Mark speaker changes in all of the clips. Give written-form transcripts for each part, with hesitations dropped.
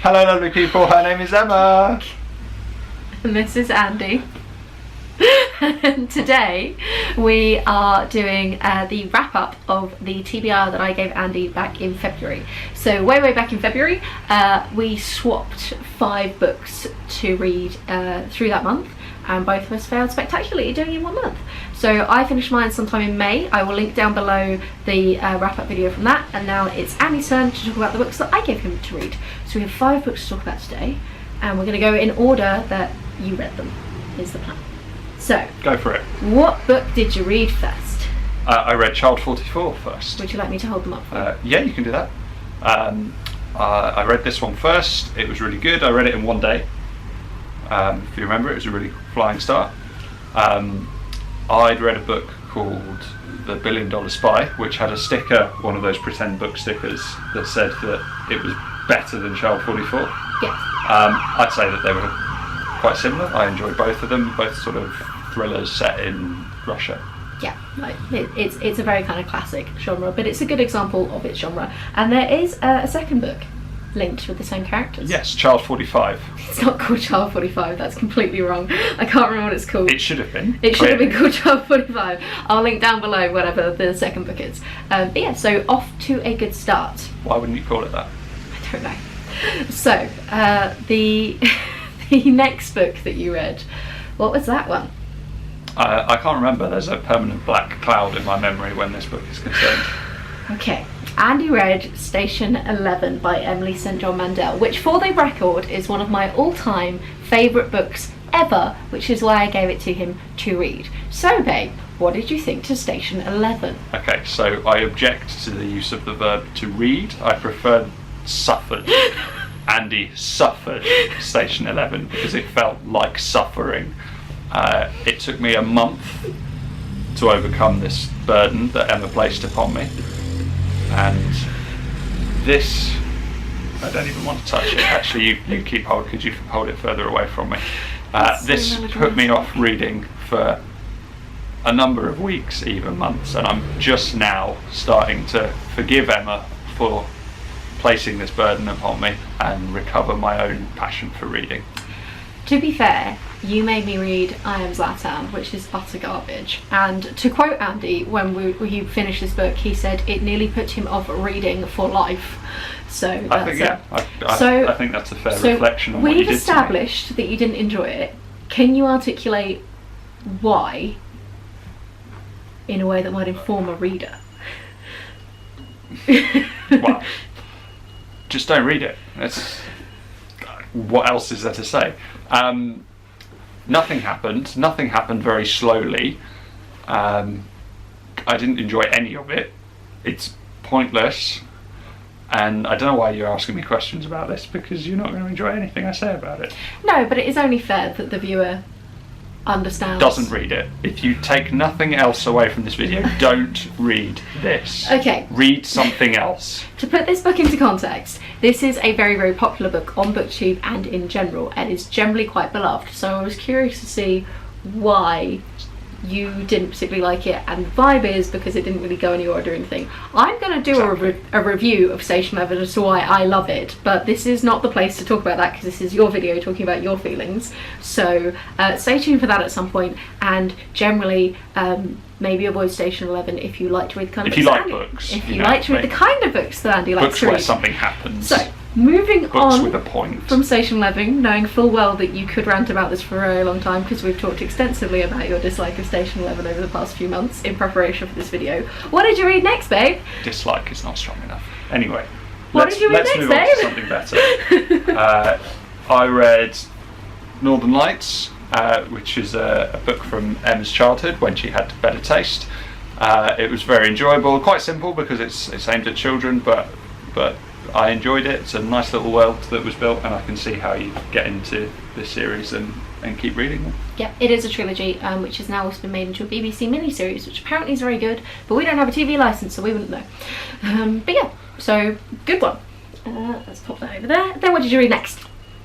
Speaker 1: Hello lovely people, her name is Emma.
Speaker 2: And this is Andy. And today we are doing the wrap up of the TBR that I gave Andy back in February. So way back in February we swapped 5 books to read through that month, and both of us failed spectacularly doing it in 1 month. So I finished mine sometime in May. I will link down below the wrap up video from that, and now it's Andy's turn to talk about the books that I gave him to read. So we have 5 books to talk about today, and we're going to go in order that you read them, is the plan. So,
Speaker 1: go for it.
Speaker 2: What book did you read first?
Speaker 1: I read Child 44 first.
Speaker 2: Would you like me to hold them up for you?
Speaker 1: Yeah, you can do that. I read this one first. It was really good. I read it in 1 day. If you remember, it was a really flying start. I'd read a book called The $1 Billion Spy, which had a sticker, one of those pretend book stickers, that said that it was better than Child 44.
Speaker 2: Yes.
Speaker 1: I'd say that they were quite similar. I enjoyed both of them, both sort of thrillers set in Russia.
Speaker 2: Yeah, like it's a very kind of classic genre, but it's a good example of its genre. And there is a second book linked with the same characters.
Speaker 1: Yes, Child 45.
Speaker 2: It's not called Child 45, that's completely wrong. I can't remember what it's called.
Speaker 1: It should have been.
Speaker 2: It should have been called Child 45. I'll link down below whatever the second book is. But yeah, so off to a good start.
Speaker 1: Why wouldn't you call it that?
Speaker 2: I don't know. So, the next book that you read, what was that one?
Speaker 1: I can't remember. There's a permanent black cloud in my memory when this book is concerned.
Speaker 2: Okay. Andy read Station 11 by Emily St. John Mandel, which for the record is one of my all-time favourite books ever, which is why I gave it to him to read. So babe, what did you think to Station 11?
Speaker 1: Okay, so I object to the use of the verb to read. I prefer suffered. Andy suffered Station 11 because it felt like suffering. It took me a month to overcome this burden that Emma placed upon me, and this, I don't even want to touch it. Actually, you keep hold. Could you hold it further away from me? This put me off reading for a number of weeks, even months, and I'm just now starting to forgive Emma for placing this burden upon me and recover my own passion for reading.
Speaker 2: To be fair, you made me read I Am Zlatan, which is utter garbage. And to quote Andy, when he finished this book, he said it nearly put him off reading for life. So
Speaker 1: I think that's a fair reflection on what you did to me.
Speaker 2: We've established that you didn't enjoy it. Can you articulate why in a way that might inform a reader?
Speaker 1: Well, just don't read it. What else is there to say? Nothing happened. Nothing happened very slowly. I didn't enjoy any of it. It's pointless. And I don't know why you're asking me questions about this, because you're not going to enjoy anything I say about it.
Speaker 2: No, but it is only fair that the viewer understands.
Speaker 1: Doesn't read it. If you take nothing else away from this video, don't read this.
Speaker 2: Okay.
Speaker 1: Read something else.
Speaker 2: To put this book into context, this is a very popular book on BookTube and in general, and is generally quite beloved. So I was curious to see why you didn't particularly like it, and the vibe is because it didn't really go anywhere or do anything. I'm going to do a review of Station 11 as to why I love it, but this is not the place to talk about that because this is your video talking about your feelings. So stay tuned for that at some point, and generally maybe avoid Station 11 if you like to read the kind of books.
Speaker 1: If you like books.
Speaker 2: If you like to read the kind of books that Andy likes to read.
Speaker 1: Books where something happens.
Speaker 2: So, moving on
Speaker 1: with a point.
Speaker 2: From Station 11, knowing full well that you could rant about this for a very long time because we've talked extensively about your dislike of Station 11 over the past few months in preparation for this video. What did you read next, babe?
Speaker 1: Dislike is not strong enough. Anyway,
Speaker 2: let's move on
Speaker 1: to something better. I read Northern Lights, which is a book from Emma's childhood when she had better taste. It was very enjoyable, quite simple because it's aimed at children, but I enjoyed it. It's a nice little world that was built, and I can see how you get into this series and keep reading them.
Speaker 2: Yeah, it is a trilogy, which has now also been made into a BBC miniseries, which apparently is very good, but we don't have a TV licence, so we wouldn't know. But yeah, so good one. Let's pop that over there. Then what did you read next?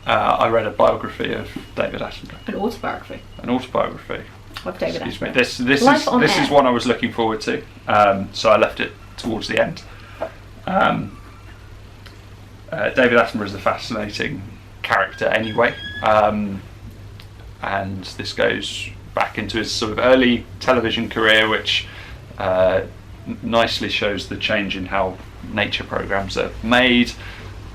Speaker 1: I read a biography of David Attenborough.
Speaker 2: An autobiography.
Speaker 1: An autobiography.
Speaker 2: Of David
Speaker 1: Excuse me.
Speaker 2: Attenborough.
Speaker 1: This is one I was looking forward to, so I left it towards the end. David Attenborough is a fascinating character anyway, and this goes back into his sort of early television career, which nicely shows the change in how nature programs are made,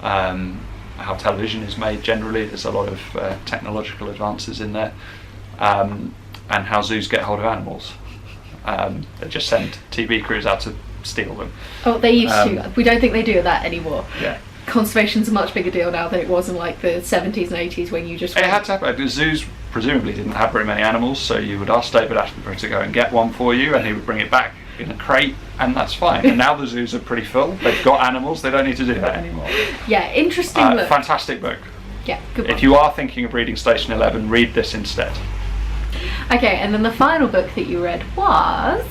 Speaker 1: how television is made generally. There's a lot of technological advances in there, and how zoos get hold of animals. They just send TV crews out to steal them.
Speaker 2: Oh, they used to. We don't think they do that anymore.
Speaker 1: Yeah.
Speaker 2: Conservation's a much bigger deal now than it was in like the 70s and 80s when you just...
Speaker 1: It had to happen. The zoos presumably didn't have very many animals, so you would ask David Attenborough to go and get one for you, and he would bring it back in a crate, and that's fine. And now the zoos are pretty full. They've got animals. They don't need to do that anymore.
Speaker 2: Yeah, interesting look.
Speaker 1: Fantastic book.
Speaker 2: Yeah, good one.
Speaker 1: If you are thinking of reading Station 11, read this instead.
Speaker 2: Okay, and then the final book that you read was...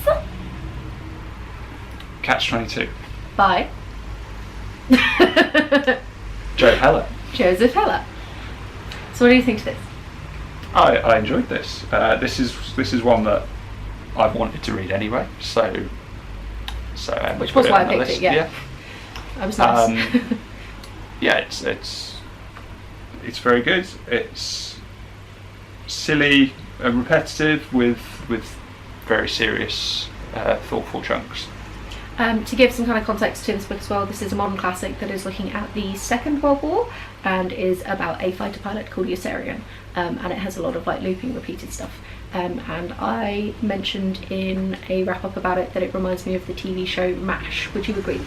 Speaker 1: Catch-22.
Speaker 2: By... Joseph Heller. So what do you think of this?
Speaker 1: I enjoyed this. This is one that I've wanted to read anyway. So
Speaker 2: which was why I picked it. Yeah. I was nice.
Speaker 1: Yeah, it's very good. It's silly and repetitive with very serious, thoughtful chunks.
Speaker 2: To give some kind of context to this book as well, this is a modern classic that is looking at the Second World War and is about a fighter pilot called Yossarian, and it has a lot of like looping, repeated stuff. And I mentioned in a wrap-up about it that it reminds me of the TV show MASH. Would you agree?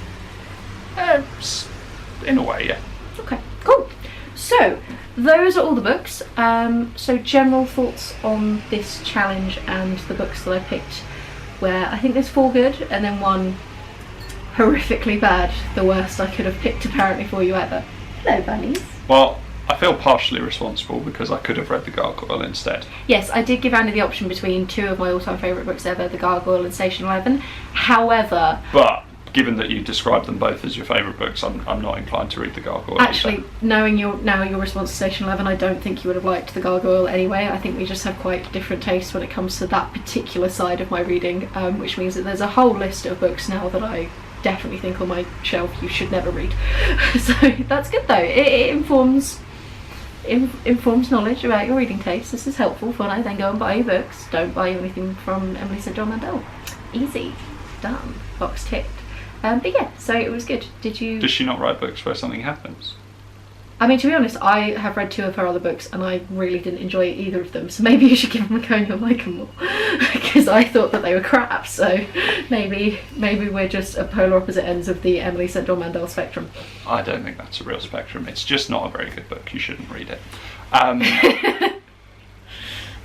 Speaker 1: In a way, yeah.
Speaker 2: Okay, cool. So those are all the books. So general thoughts on this challenge and the books that I picked, where I think there's 4 good and then 1 horrifically bad, the worst I could have picked apparently for you ever. Hello, bunnies.
Speaker 1: Well, I feel partially responsible because I could have read The Gargoyle instead.
Speaker 2: Yes, I did give Andy the option between 2 of my all-time favourite books ever, The Gargoyle and Station 11. However...
Speaker 1: But given that you described them both as your favourite books, I'm not inclined to read The Gargoyle.
Speaker 2: Actually, knowing your response to Station 11, I don't think you would have liked The Gargoyle anyway. I think we just have quite different tastes when it comes to that particular side of my reading, which means that there's a whole list of books now that I definitely think on my shelf you should never read. So that's good though. It informs knowledge about your reading taste. This is helpful for when I then go and buy you books. Don't buy you anything from Emily St John Mandel. Easy. Done. Box ticked. But yeah, so it was good.
Speaker 1: Does she not write books where something happens?
Speaker 2: I mean, to be honest, I have read 2 of her other books and I really didn't enjoy either of them, so maybe you should give them a go and you'll like them more. Because I thought that they were crap, so maybe we're just at polar opposite ends of the Emily St John Mandel spectrum.
Speaker 1: I don't think that's a real spectrum. It's just not a very good book. You shouldn't read it.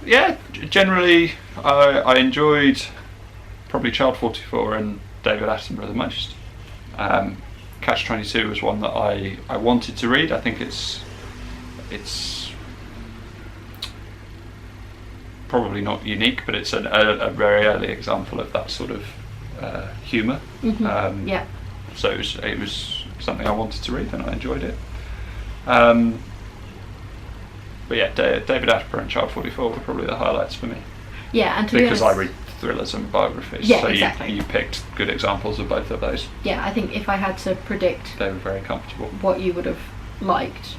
Speaker 1: Yeah, generally I enjoyed probably Child 44 and David Attenborough the most. Catch-22 was one that I wanted to read. I think it's probably not unique, but it's a very early example of that sort of humour.
Speaker 2: Mm-hmm. Yeah.
Speaker 1: So it was something I wanted to read and I enjoyed it. But yeah, David Attenborough and Child 44 were probably the highlights for me.
Speaker 2: Yeah, and to be honest,
Speaker 1: I read thrillers and biographies,
Speaker 2: yeah,
Speaker 1: so
Speaker 2: exactly.
Speaker 1: you picked good examples of both of those.
Speaker 2: Yeah, I think if I had to predict,
Speaker 1: they were very comfortable.
Speaker 2: What you would have liked,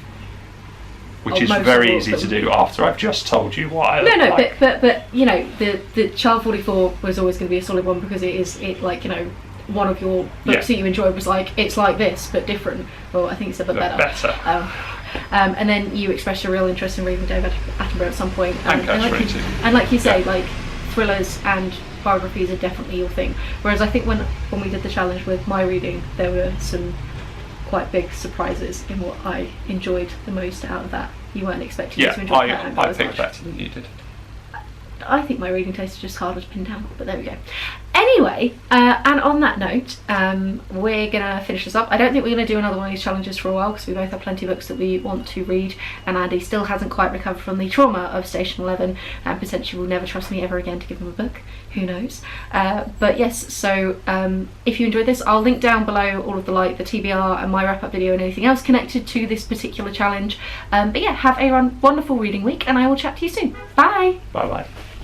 Speaker 1: which is very easy to do after I've just told you why.
Speaker 2: But you know, the Child 44 was always going to be a solid one because like, you know, one of your books that you enjoyed was like, it's like this but different. Well, I think it's a bit better. And then you expressed a real interest in reading David Attenborough at some point. And like you say, like, thrillers and biographies are definitely your thing. Whereas I think when we did the challenge with my reading, there were some quite big surprises in what I enjoyed the most out of that. You weren't expecting to enjoy that.
Speaker 1: I picked better than you did.
Speaker 2: I think my reading taste is just harder to pin down, but there we go. Anyway, and on that note, we're gonna finish this up. I don't think we're gonna do another one of these challenges for a while because we both have plenty of books that we want to read, and Andy still hasn't quite recovered from the trauma of Station 11 and potentially will never trust me ever again to give him a book. Who knows? But yes, so if you enjoyed this, I'll link down below all of the TBR and my wrap-up video and anything else connected to this particular challenge. But yeah, have a wonderful reading week and I will chat to you soon. Bye!
Speaker 1: Bye-bye.